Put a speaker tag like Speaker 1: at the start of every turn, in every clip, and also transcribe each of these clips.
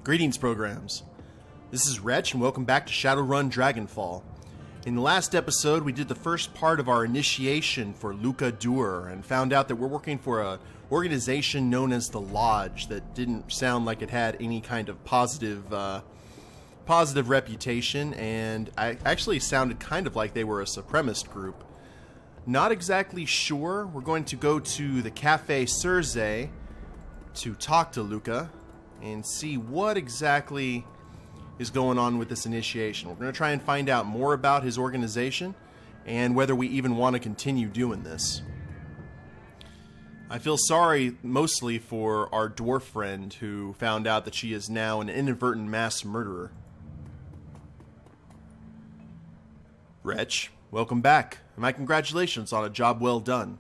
Speaker 1: Greetings, programs. This is Wretch, and welcome back to Shadowrun Dragonfall. In the last episode, we did the first part of our initiation for Luca Dur, and found out that we're working for an organization known as the Lodge that didn't sound like it had any kind of positive reputation, and I actually sounded kind of like they were a supremacist group. Not exactly sure. We're going to go to the Cafe Circe to talk to Luca and see what exactly is going on with this initiation. We're going to try and find out more about his organization and whether we even want to continue doing this. I feel sorry mostly for our dwarf friend who found out that she is now an inadvertent mass murderer. Wretch, welcome back, and my congratulations on a job well done.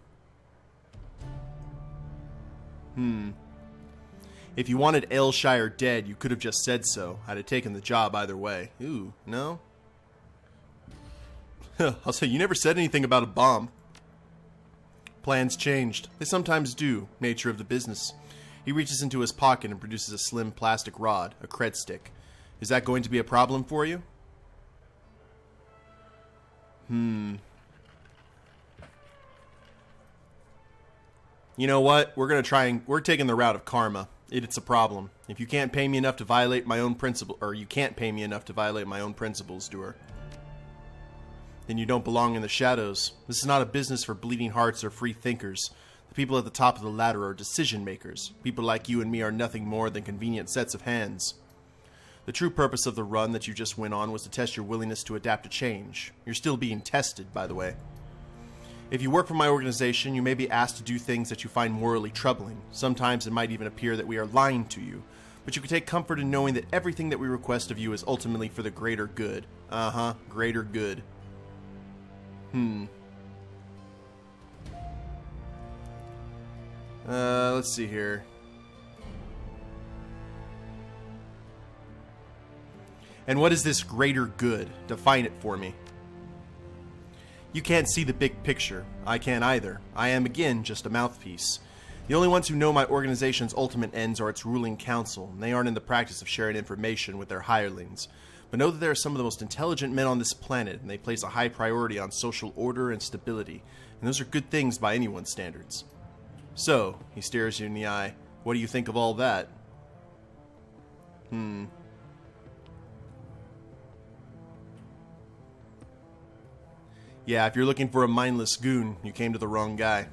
Speaker 1: If you wanted Aylshire dead, you could have just said so. I'd have taken the job either way. Ooh, no? I'll say, you never said anything about a bomb. Plans changed. They sometimes do. Nature of the business. He reaches into his pocket and produces a slim plastic rod, a cred stick. Is that going to be a problem for you? You know what? We're taking the route of karma. It's a problem. If you can't pay me enough to violate my own principle, or you can't pay me enough to violate my own principles, Dur, then you don't belong in the shadows. This is not a business for bleeding hearts or free thinkers. The people at the top of the ladder are decision makers. People like you and me are nothing more than convenient sets of hands. The true purpose of the run that you just went on was to test your willingness to adapt to change. You're still being tested, by the way. If you work for my organization, you may be asked to do things that you find morally troubling. Sometimes it might even appear that we are lying to you. But you can take comfort in knowing that everything that we request of you is ultimately for the greater good. Greater good. Let's see here. And what is this greater good? Define it for me. You can't see the big picture. I can't either. I am, again, just a mouthpiece. The only ones who know my organization's ultimate ends are its ruling council, and they aren't in the practice of sharing information with their hirelings. But know that they are some of the most intelligent men on this planet, and they place a high priority on social order and stability, and those are good things by anyone's standards. So, he stares you in the eye. What do you think of all that? Yeah, if you're looking for a mindless goon, you came to the wrong guy.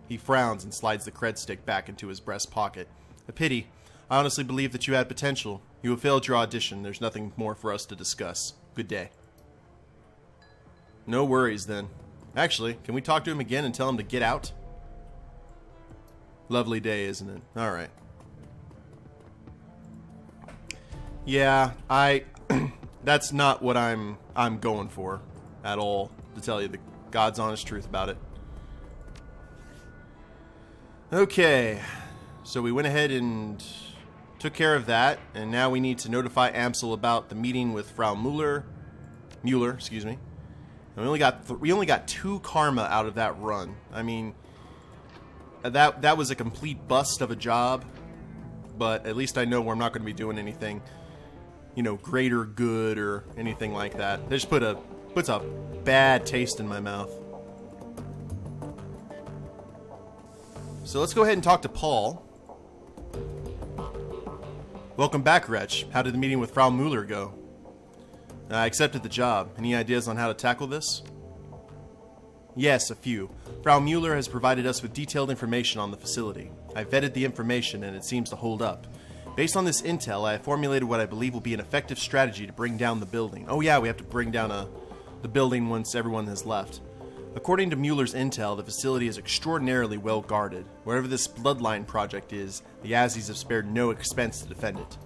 Speaker 1: He frowns and slides the cred stick back into his breast pocket. A pity. I honestly believe that you had potential. You have failed your audition. There's nothing more for us to discuss. Good day. No worries, then. Actually, can we talk to him again and tell him to get out? Lovely day, isn't it? Alright. Yeah, that's not what I'm going for. At all, to tell you the God's honest truth about it. Okay, so we went ahead and took care of that, and now we need to notify Amsel about the meeting with Frau Mueller, excuse me. And we only got 2 karma out of that run. I mean, that was a complete bust of a job, but at least I know I'm not going to be doing anything, you know, greater good or anything like that. They just puts a bad taste in my mouth. So let's go ahead and talk to Paul. Welcome back, Wretch. How did the meeting with Frau Mueller go? I accepted the job. Any ideas on how to tackle this? Yes, a few. Frau Mueller has provided us with detailed information on the facility. I vetted the information and it seems to hold up. Based on this intel, I have formulated what I believe will be an effective strategy to bring down the building. Oh yeah, we have to bring down the building once everyone has left. According to Mueller's intel, the facility is extraordinarily well guarded. Wherever this bloodline project is, the Azis have spared no expense to defend it.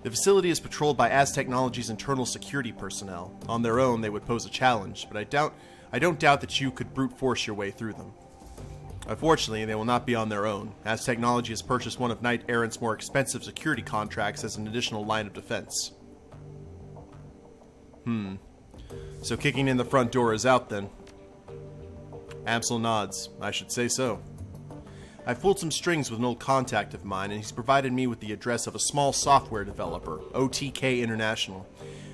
Speaker 1: The facility is patrolled by Az Technology's internal security personnel. On their own, they would pose a challenge, but I don't doubt that you could brute force your way through them. Unfortunately, they will not be on their own. Az Technology has purchased one of Knights Errant's more expensive security contracts as an additional line of defense. So kicking in the front door is out then. Amsel nods. I should say so. I've pulled some strings with an old contact of mine, and he's provided me with the address of a small software developer, OTK International.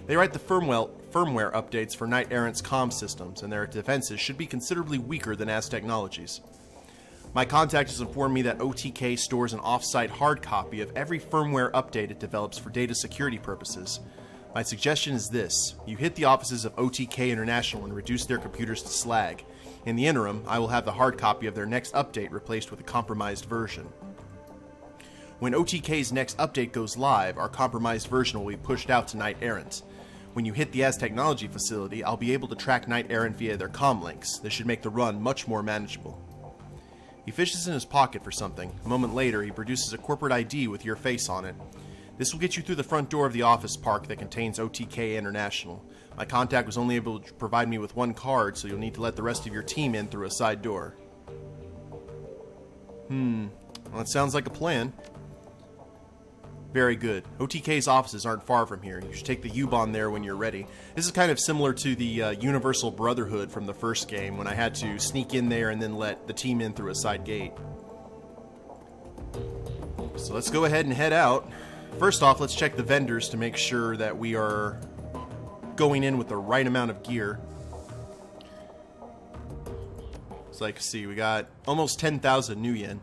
Speaker 1: They write the firmware updates for Knights Errant's comm systems, and their defenses should be considerably weaker than AS Technologies. My contact has informed me that OTK stores an off-site hard copy of every firmware update it develops for data security purposes. My suggestion is this: you hit the offices of OTK International and reduce their computers to slag. In the interim, I will have the hard copy of their next update replaced with a compromised version. When OTK's next update goes live, our compromised version will be pushed out to Knights Errant. When you hit the AS Technology facility, I'll be able to track Knights Errant via their comm links. This should make the run much more manageable. He fishes in his pocket for something. A moment later, he produces a corporate ID with your face on it. This will get you through the front door of the office park that contains OTK International. My contact was only able to provide me with one card, so you'll need to let the rest of your team in through a side door. Well, that sounds like a plan. Very good. OTK's offices aren't far from here. You should take the U-Bahn there when you're ready. This is kind of similar to the Universal Brotherhood from the first game, when I had to sneak in there and then let the team in through a side gate. So let's go ahead and head out. First off, let's check the vendors to make sure that we are going in with the right amount of gear. So like, see, we got almost 10,000 new yen.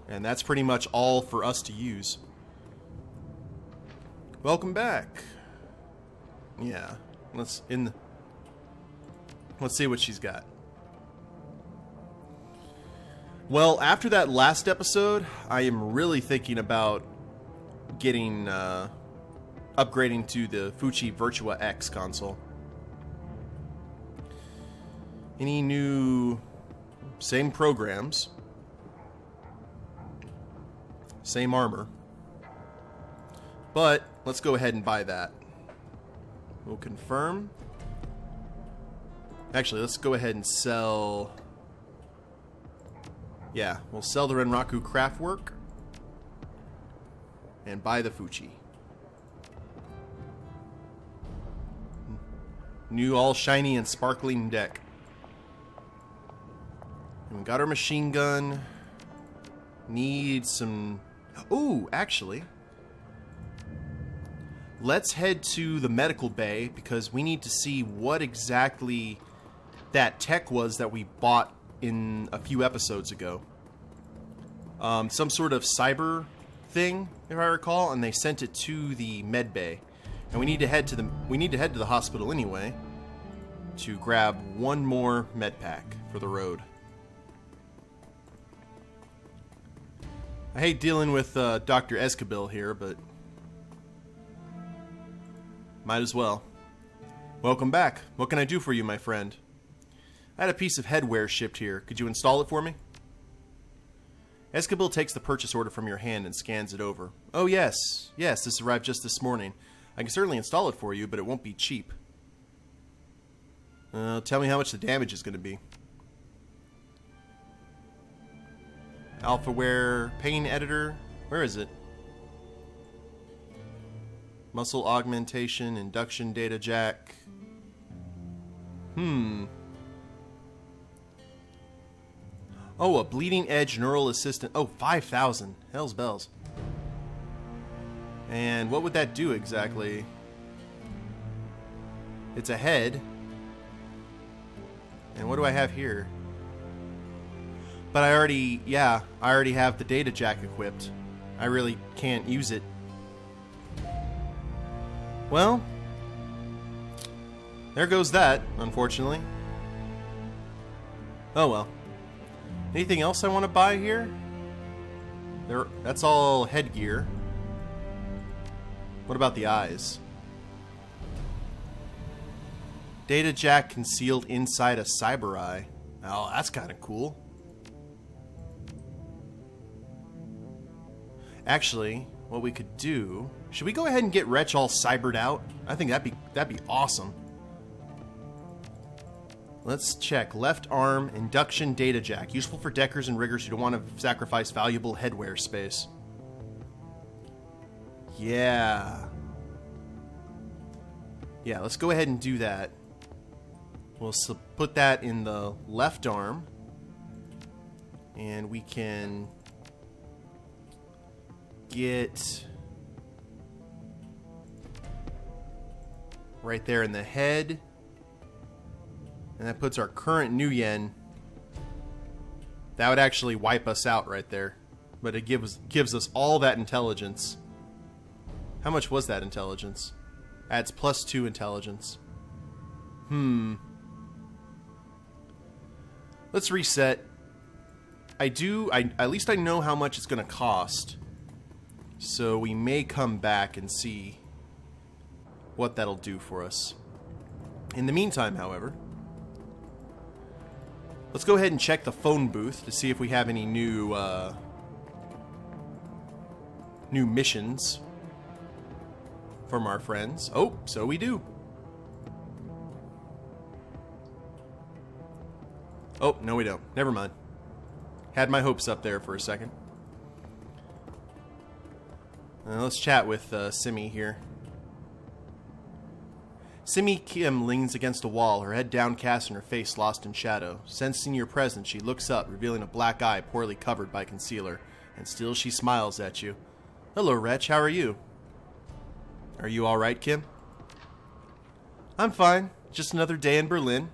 Speaker 1: And that's pretty much all for us to use. Welcome back. Yeah, let's see what she's got. Well, after that last episode, I am really thinking about getting upgrading to the Fuji Virtua X console. Any new same programs? Same armor. But let's go ahead and buy that. We'll confirm. Actually, let's go ahead and sell. Yeah, we'll sell the Renraku Craftwork and buy the Fuji. New all shiny and sparkling deck. And we got our machine gun. Need some... Ooh, actually, let's head to the medical bay because we need to see what exactly that tech was that we bought in a few episodes ago. Some sort of cyber thing, if I recall, and they sent it to the med bay. And we need to head to the hospital anyway to grab one more med pack for the road. I hate dealing with Dr. Escobil here, but might as well. Welcome back. What can I do for you, my friend? I had a piece of headwear shipped here. Could you install it for me? Escobil takes the purchase order from your hand and scans it over. Oh yes, yes, this arrived just this morning. I can certainly install it for you, but it won't be cheap. Tell me how much the damage is going to be. Alphaware pain editor. Where is it? Muscle augmentation, induction data jack. Oh, a bleeding edge neural assistant. Oh, 5,000. Hell's bells. And what would that do exactly? It's a head. And what do I have here? But I already have the data jack equipped. I really can't use it. Well, there goes that, unfortunately. Oh well. Anything else I want to buy here? That's all headgear. What about the eyes? Data jack concealed inside a cyber eye. Oh, that's kind of cool. Actually, what we could do... Should we go ahead and get Wretch all cybered out? I think that'd be awesome. Let's check. Left arm, induction data jack. Useful for deckers and riggers who don't want to sacrifice valuable headwear space. Yeah. Yeah, let's go ahead and do that. We'll put that in the left arm. And we can get right there in the head. And that puts our current new yen. That would actually wipe us out right there. But it gives us all that intelligence. How much was that intelligence? Adds +2 intelligence. Let's reset. At least I know how much it's going to cost. So we may come back and see what that'll do for us. In the meantime, however, let's go ahead and check the phone booth to see if we have any new missions from our friends. Oh, so we do. Oh, no we don't. Never mind. Had my hopes up there for a second. Let's chat with Simi here. Simi Kim leans against a wall, her head downcast and her face lost in shadow. Sensing your presence, she looks up, revealing a black eye poorly covered by concealer. And still she smiles at you. Hello, Wretch. How are you? Are you alright, Kim? I'm fine. Just another day in Berlin.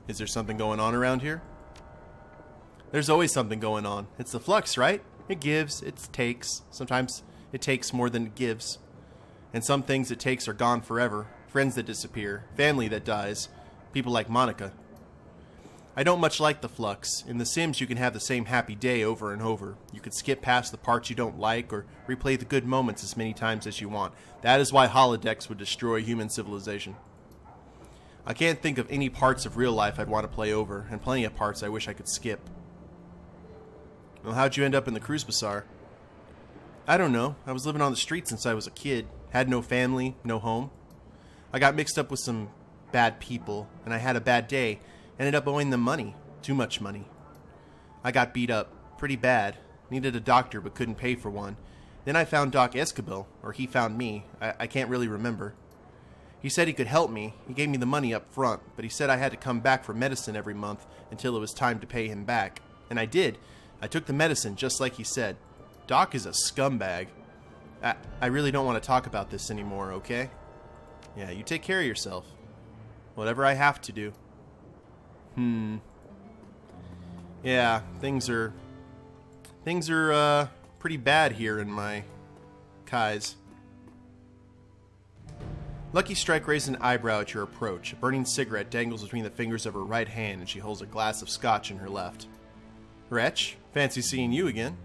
Speaker 1: Is there something going on around here? There's always something going on. It's the flux, right? It gives, it takes. Sometimes it takes more than it gives. And some things it takes are gone forever. Friends that disappear. Family that dies. People like Monica. I don't much like the flux. In The Sims, you can have the same happy day over and over. You can skip past the parts you don't like or replay the good moments as many times as you want. That is why holodecks would destroy human civilization. I can't think of any parts of real life I'd want to play over, and plenty of parts I wish I could skip. Well, how'd you end up in the Cruise Bazaar? I don't know. I was living on the street since I was a kid. Had no family, no home. I got mixed up with some bad people, and I had a bad day. Ended up owing them money. Too much money. I got beat up. Pretty bad. Needed a doctor, but couldn't pay for one. Then I found Doc Escobil, or he found me. I can't really remember. He said he could help me. He gave me the money up front, but he said I had to come back for medicine every month until it was time to pay him back. And I did. I took the medicine just like he said. Doc is a scumbag. I really don't want to talk about this anymore, okay? Yeah, you take care of yourself. Whatever I have to do. Yeah, things are pretty bad here in my Kai's. Lucky Strike raised an eyebrow at your approach. A burning cigarette dangles between the fingers of her right hand, and she holds a glass of scotch in her left. Wretch, fancy seeing you again.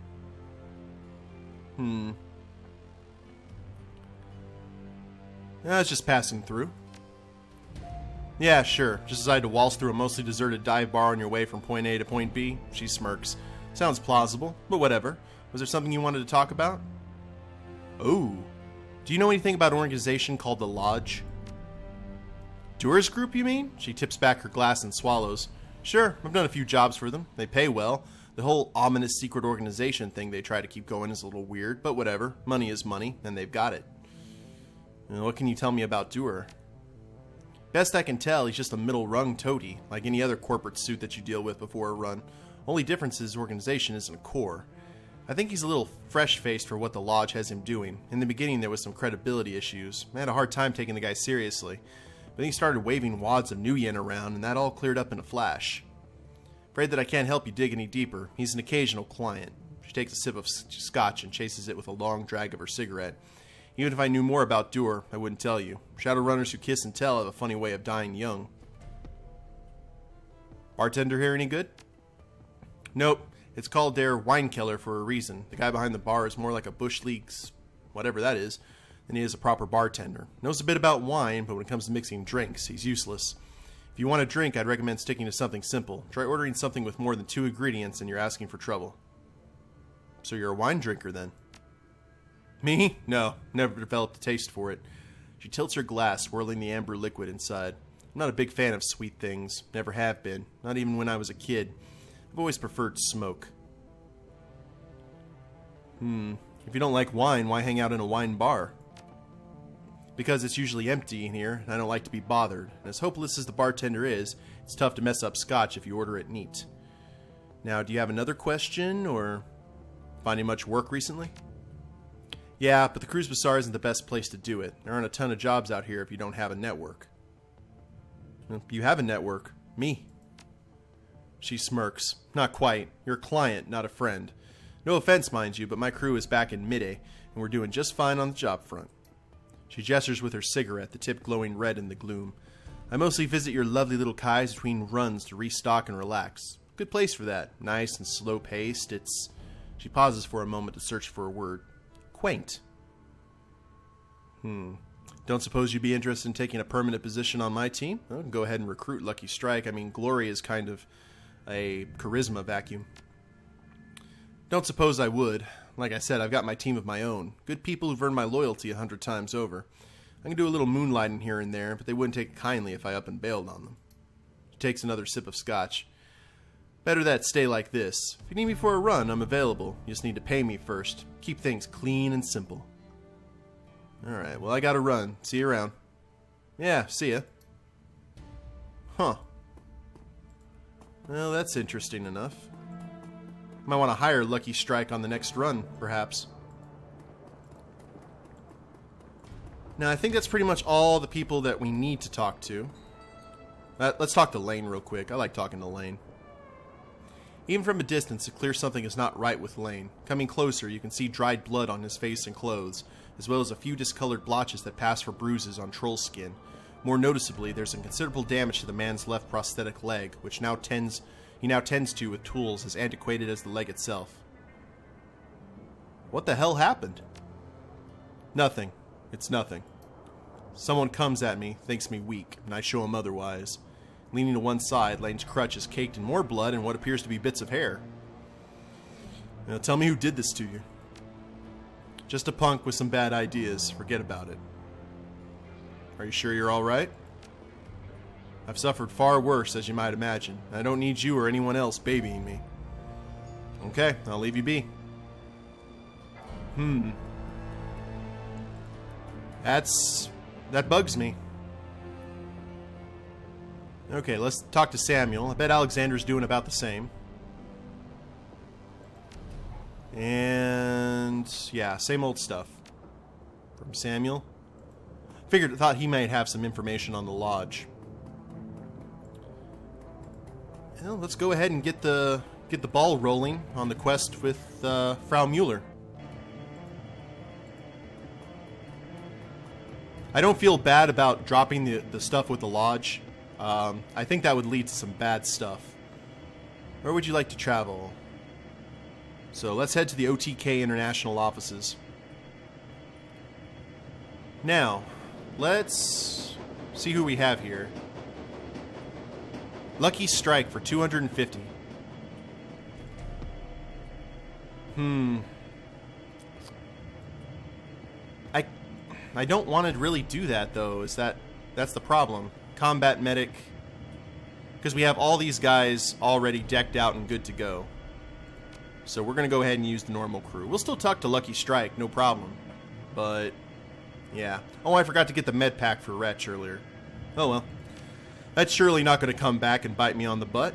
Speaker 1: I was just passing through. Yeah, sure. Just as I had to waltz through a mostly deserted dive bar on your way from point A to point B. She smirks. Sounds plausible, but whatever. Was there something you wanted to talk about? Oh. Do you know anything about an organization called the Lodge? Doers Group, you mean? She tips back her glass and swallows. Sure, I've done a few jobs for them. They pay well. The whole ominous secret organization thing they try to keep going is a little weird, but whatever. Money is money, and they've got it. What can you tell me about Doer? Best I can tell, he's just a middle-rung toady, like any other corporate suit that you deal with before a run. Only difference is his organization isn't a core. I think he's a little fresh-faced for what the Lodge has him doing. In the beginning, there was some credibility issues. I had a hard time taking the guy seriously. But then he started waving wads of new yen around, and that all cleared up in a flash. Afraid that I can't help you dig any deeper. He's an occasional client. She takes a sip of scotch and chases it with a long drag of her cigarette. Even if I knew more about Doer, I wouldn't tell you. Shadowrunners who kiss and tell have a funny way of dying young. Bartender here any good? Nope. It's called their wine keller for a reason. The guy behind the bar is more like a bush league's whatever that is than he is a proper bartender. Knows a bit about wine, but when it comes to mixing drinks, he's useless. If you want a drink, I'd recommend sticking to something simple. Try ordering something with more than 2 ingredients and you're asking for trouble. So you're a wine drinker then? Me? No, never developed a taste for it. She tilts her glass, swirling the amber liquid inside. I'm not a big fan of sweet things. Never have been. Not even when I was a kid. I've always preferred smoke. If you don't like wine, why hang out in a wine bar? Because it's usually empty in here, and I don't like to be bothered. And as hopeless as the bartender is, it's tough to mess up scotch if you order it neat. Now, do you have another question, or finding much work recently? Yeah, but the Cruise Bazaar isn't the best place to do it. There aren't a ton of jobs out here if you don't have a network. You have a network. Me. She smirks. Not quite. You're a client, not a friend. No offense, mind you, but my crew is back in Midday, and we're doing just fine on the job front. She gestures with her cigarette, the tip glowing red in the gloom. I mostly visit your lovely little kais between runs to restock and relax. Good place for that. Nice and slow-paced. It's... She pauses for a moment to search for a word. Quaint. Don't suppose you'd be interested in taking a permanent position on my team? Well, go ahead and recruit Lucky Strike. I mean, Glory is kind of a charisma vacuum. Don't suppose I would. Like I said, I've got my team of my own. Good people who've earned my loyalty 100 times over. I can do a little moonlighting here and there, but they wouldn't take it kindly if I up and bailed on them. She takes another sip of scotch. Better that stay like this. If you need me for a run, I'm available. You just need to pay me first. Keep things clean and simple. Alright, well I gotta run. See you around. Yeah, see ya. Huh. Well, that's interesting enough. Might want to hire Lucky Strike on the next run, perhaps. Now, I think that's pretty much all the people that we need to talk to. Let's talk to Lane real quick. I like talking to Lane. Even from a distance, it's clear something is not right with Lane. Coming closer, you can see dried blood on his face and clothes, as well as a few discolored blotches that pass for bruises on troll skin. More noticeably, there's some considerable damage to the man's left prosthetic leg, which he now tends to with tools as antiquated as the leg itself. What the hell happened? Nothing. It's nothing. Someone comes at me, thinks me weak, and I show him otherwise. Leaning to one side, Lane's crutch is caked in more blood and what appears to be bits of hair. Now tell me who did this to you. Just a punk with some bad ideas. Forget about it. Are you sure you're alright? I've suffered far worse, as you might imagine. I don't need you or anyone else babying me. Okay, I'll leave you be. That bugs me. Okay, let's talk to Samuel. I bet Alexander's doing about the same. And yeah, same old stuff from Samuel. Thought he might have some information on the lodge. Well, let's go ahead and get the ball rolling on the quest with Frau Mueller. I don't feel bad about dropping the stuff with the lodge. I think that would lead to some bad stuff. Where would you like to travel? So let's head to the OTK International offices. Now, let's see who we have here. Lucky Strike for 250. I don't want to really do that though. That's the problem. Combat medic, because we have all these guys already decked out and good to go. So we're gonna go ahead and use the normal crew. We'll still talk to Lucky Strike, no problem. But yeah. Oh, I forgot to get the med pack for Wretch earlier. Oh well. That's surely not gonna come back and bite me on the butt.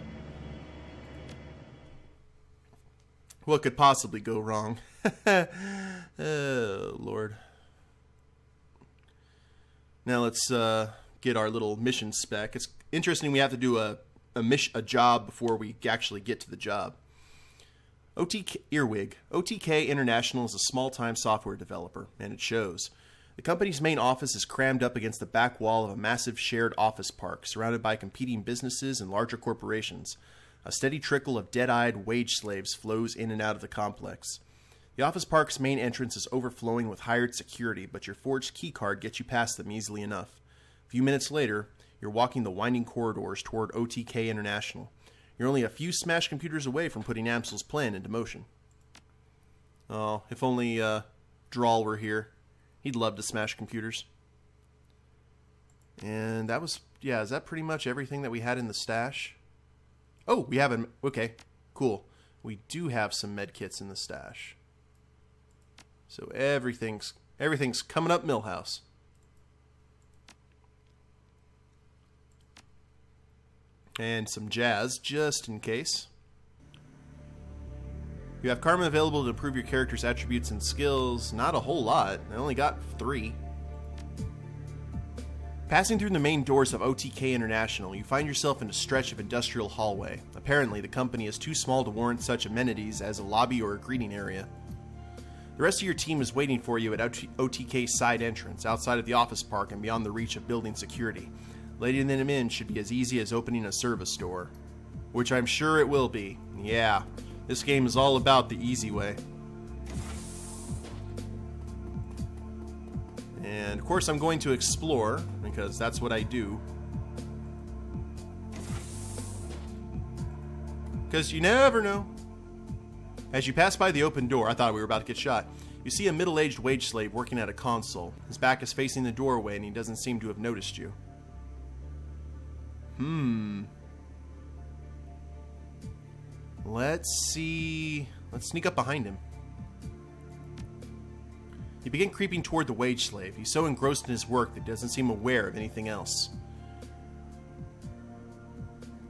Speaker 1: What could possibly go wrong? Oh Lord. Now let's get our little mission spec. It's interesting we have to do a job before we actually get to the job. OTK Earwig. OTK International is a small-time software developer, and it shows. The company's main office is crammed up against the back wall of a massive shared office park, surrounded by competing businesses and larger corporations. A steady trickle of dead-eyed wage slaves flows in and out of the complex. The office park's main entrance is overflowing with hired security, but your forged keycard gets you past them easily enough. A few minutes later, you're walking the winding corridors toward OTK International. You're only a few smashed computers away from putting Amsel's plan into motion. Oh, if only Drawl were here. He'd love to smash computers. And that was, yeah, is that pretty much everything that we had in the stash? Oh, we have a, okay, cool. We do have some med kits in the stash. So everything's coming up Millhouse. And some jazz, just in case. You have karma available to improve your character's attributes and skills. Not a whole lot. I only got 3. Passing through the main doors of OTK International, you find yourself in a stretch of industrial hallway. Apparently, the company is too small to warrant such amenities as a lobby or a greeting area. The rest of your team is waiting for you at OTK's side entrance, outside of the office park and beyond the reach of building security. Letting them in should be as easy as opening a service door. Which I'm sure it will be. Yeah, this game is all about the easy way. And of course I'm going to explore, because that's what I do. Because you never know. As you pass by the open door, I thought we were about to get shot. You see a middle-aged wage slave working at a console. His back is facing the doorway and he doesn't seem to have noticed you. Let's see. Let's sneak up behind him. You begin creeping toward the wage slave. He's so engrossed in his work that he doesn't seem aware of anything else.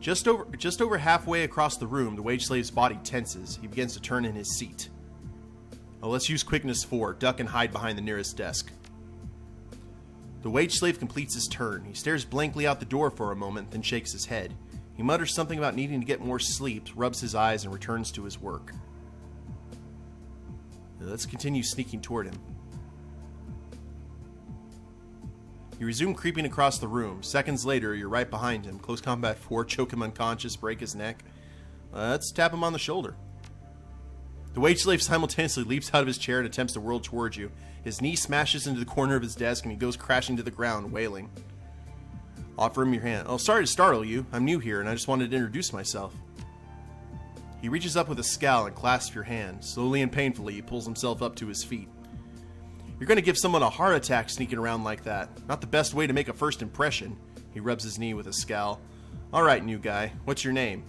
Speaker 1: Just over halfway across the room, the wage slave's body tenses. He begins to turn in his seat. Oh, let's use quickness 4. Duck and hide behind the nearest desk. The wage slave completes his turn. He stares blankly out the door for a moment, then shakes his head. He mutters something about needing to get more sleep, rubs his eyes, and returns to his work. Now, let's continue sneaking toward him. You resume creeping across the room. Seconds later, you're right behind him. Close combat 4, choke him unconscious, break his neck. Let's tap him on the shoulder. The wage slave simultaneously leaps out of his chair and attempts to whirl towards you. His knee smashes into the corner of his desk and he goes crashing to the ground, wailing. Offer him your hand. Oh, sorry to startle you. I'm new here and I just wanted to introduce myself. He reaches up with a scowl and clasps your hand. Slowly and painfully, he pulls himself up to his feet. You're going to give someone a heart attack sneaking around like that. Not the best way to make a first impression. He rubs his knee with a scowl. Alright, new guy. What's your name?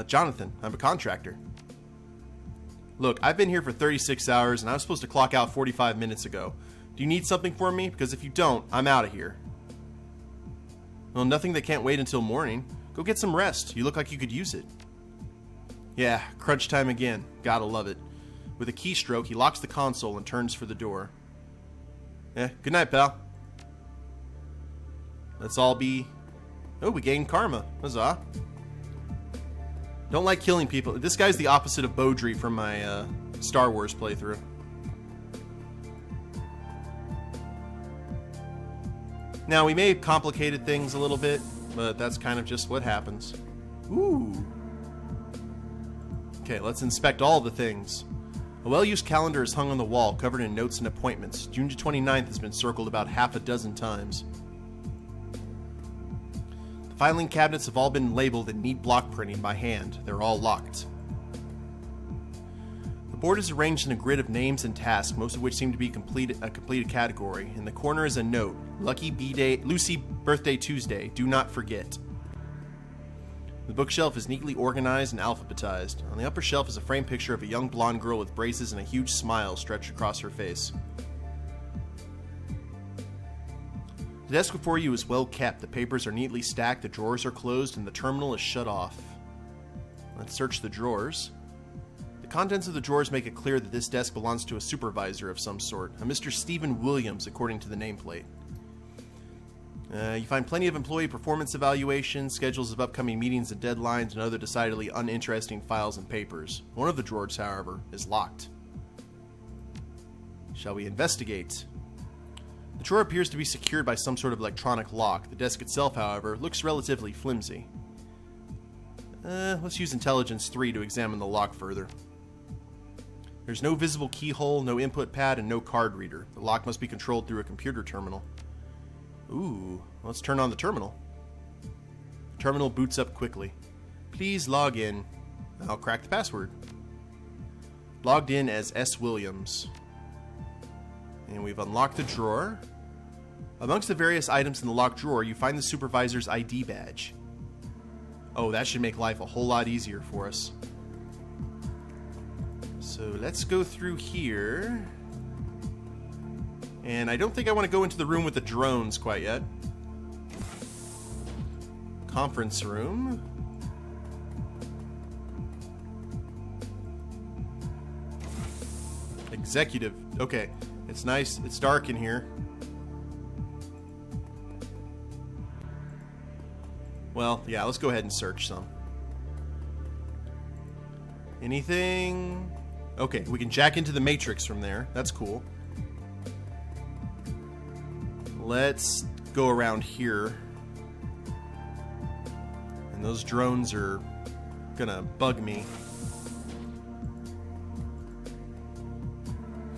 Speaker 1: Jonathan. I'm a contractor. Look, I've been here for 36 hours and I was supposed to clock out 45 minutes ago. Do you need something for me? Because if you don't, I'm out of here. Well, nothing that can't wait until morning. Go get some rest. You look like you could use it. Yeah, crunch time again. Gotta love it. With a keystroke, he locks the console and turns for the door. Good night, pal. Let's all be... Oh, we gained karma. Huzzah. Don't like killing people. This guy's the opposite of Beaudry from my Star Wars playthrough. Now, we may have complicated things a little bit, but that's kind of just what happens. Ooh. Okay, let's inspect all the things. A well-used calendar is hung on the wall, covered in notes and appointments. June 29th has been circled about half a dozen times. The filing cabinets have all been labeled in neat block printing by hand. They're all locked. The board is arranged in a grid of names and tasks, most of which seem to be a completed category. In the corner is a note. Lucky B-Day, Lucy Birthday Tuesday. Do not forget. The bookshelf is neatly organized and alphabetized. On the upper shelf is a framed picture of a young blonde girl with braces and a huge smile stretched across her face. The desk before you is well kept. The papers are neatly stacked, the drawers are closed, and the terminal is shut off. Let's search the drawers. The contents of the drawers make it clear that this desk belongs to a supervisor of some sort, a Mr. Stephen Williams according to the nameplate. You find plenty of employee performance evaluations, schedules of upcoming meetings and deadlines, and other decidedly uninteresting files and papers. One of the drawers, however, is locked. Shall we investigate? The drawer appears to be secured by some sort of electronic lock. The desk itself, however, looks relatively flimsy. Let's use Intelligence 3 to examine the lock further. There's no visible keyhole, no input pad, and no card reader. The lock must be controlled through a computer terminal. Ooh, let's turn on the terminal. The terminal boots up quickly. Please log in. I'll crack the password. Logged in as S. Williams. And we've unlocked the drawer. Amongst the various items in the locked drawer, you find the supervisor's ID badge. Oh, that should make life a whole lot easier for us. So let's go through here. And I don't think I want to go into the room with the drones quite yet. Conference room. executive. Okay, it's nice. It's dark in here. Well, yeah, let's go ahead and search some. Anything? Okay, we can jack into the Matrix from there. That's cool. Let's go around here. And those drones are gonna bug me.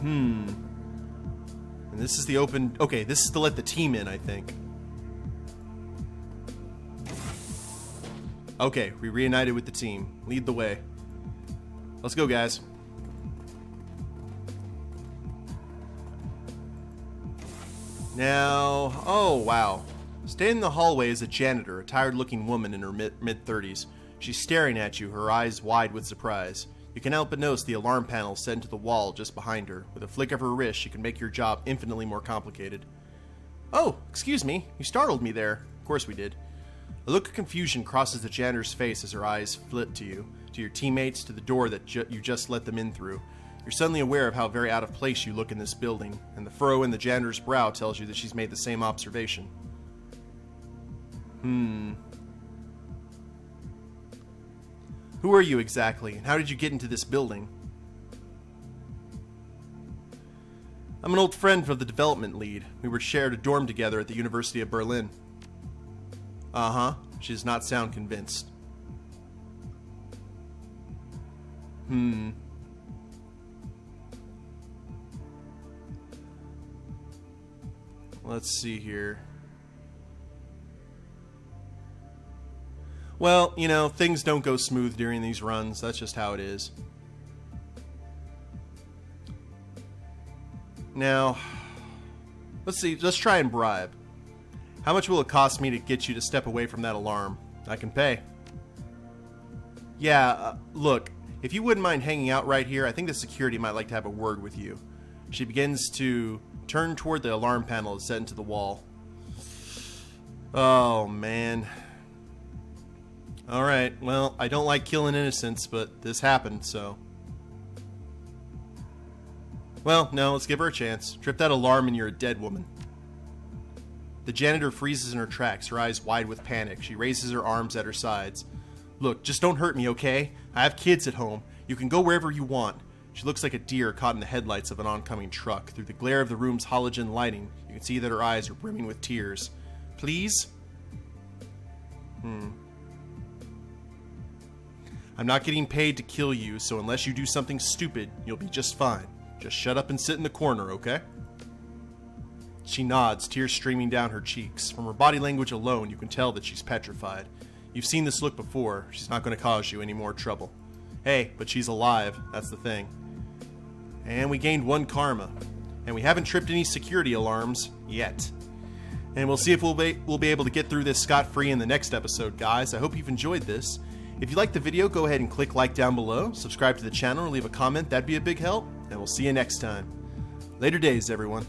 Speaker 1: And this is the open... Okay, this is to let the team in, I think. Okay, we reunited with the team. Lead the way. Let's go, guys. Now... Oh, wow. Standing in the hallway is a janitor, a tired-looking woman in her mid-30s. She's staring at you, her eyes wide with surprise. You can help but notice the alarm panel set into the wall just behind her. With a flick of her wrist, she can make your job infinitely more complicated. Oh, excuse me. You startled me there. Of course we did. A look of confusion crosses the janitor's face as her eyes flit to you, to your teammates, to the door that you just let them in through. You're suddenly aware of how very out of place you look in this building, and the furrow in the janitor's brow tells you that she's made the same observation. Who are you exactly, and how did you get into this building? I'm an old friend of the development lead. We were shared a dorm together at the University of Berlin. Uh-huh. She does not sound convinced. Let's see here. Well, you know, things don't go smooth during these runs. That's just how it is. Now, let's see. Let's try and bribe. How much will it cost me to get you to step away from that alarm? I can pay. Yeah, look, if you wouldn't mind hanging out right here, I think the security might like to have a word with you. She begins to turn toward the alarm panel set into the wall. Oh, man. Alright, well, I don't like killing innocents, but this happened, so... Well, no, let's give her a chance. Trip that alarm and you're a dead woman. The janitor freezes in her tracks, her eyes wide with panic. She raises her arms at her sides. Look, just don't hurt me, okay? I have kids at home. You can go wherever you want. She looks like a deer caught in the headlights of an oncoming truck. Through the glare of the room's halogen lighting, you can see that her eyes are brimming with tears. Please? I'm not getting paid to kill you, so unless you do something stupid, you'll be just fine. Just shut up and sit in the corner, okay? She nods, tears streaming down her cheeks. From her body language alone, you can tell that she's petrified. You've seen this look before. She's not going to cause you any more trouble. Hey, but she's alive. That's the thing. And we gained 1 karma. And we haven't tripped any security alarms yet. And we'll see if we'll be able to get through this scot-free in the next episode, guys. I hope you've enjoyed this. If you liked the video, go ahead and click like down below, subscribe to the channel, or leave a comment. That'd be a big help. And we'll see you next time. Later days, everyone.